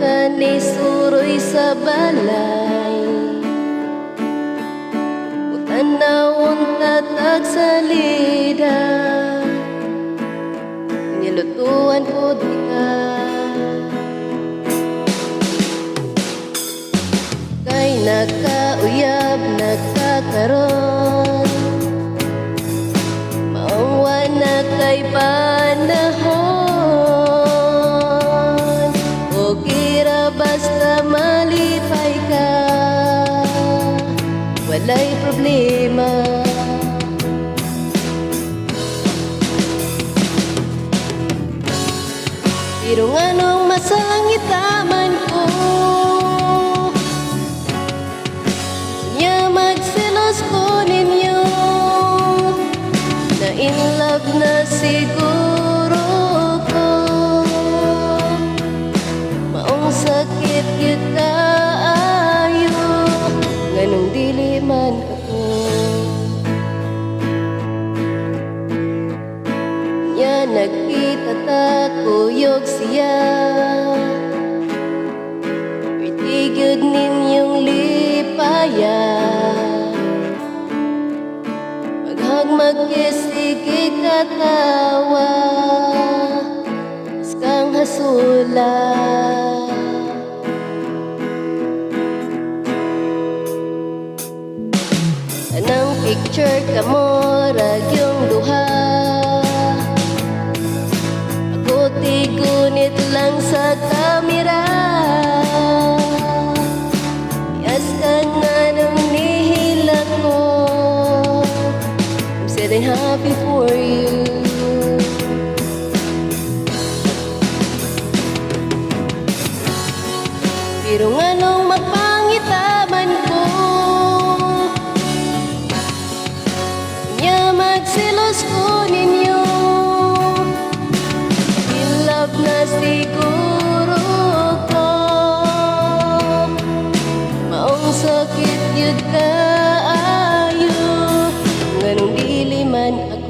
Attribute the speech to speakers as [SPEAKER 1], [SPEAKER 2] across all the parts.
[SPEAKER 1] ka ni suroy sa balay, utanawon tatag salida, nilutuan po di ka. Kay nakauyab nagkakaroon, maungwa na kay panahon, o gira basta malipay ka, walay problema. Pero nganong masangitaman ko, nya magselos ko ninyo, na in love na siguro ko, maong sakit yun kaayo, nganong dili man ako. Nya nakita ta kuyog siya, itigod ninyong lipaya, magkisigi katawa, skang hasula. Anang picture ka mo, rag yung duha, ako tigunit lang sa kamera, yas ka nga nung nihilak ko, I'm happy for you. Pero nganong magpangitaman ko, nya magsilos ko ninyo, in love na siguro ko, maong sakit yun kaayo, nganong dili man ako.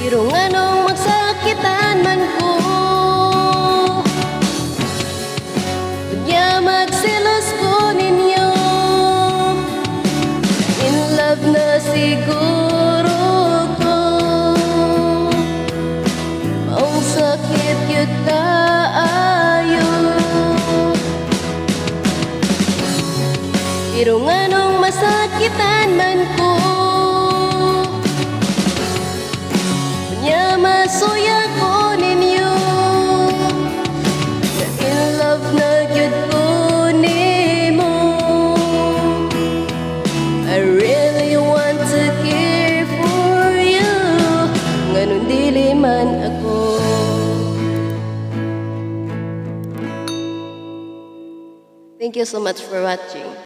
[SPEAKER 1] Pero nganong magsakitan man ko, nya magsilos ko ninyo, in love na siguro ko, maong sakit yun kaayo. Pero nganong masakitan man ko, nya masuya ko ninyo, na in love na gyud ko nimo. I really want to care for you, nganong dili man ako. Thank you so much for watching.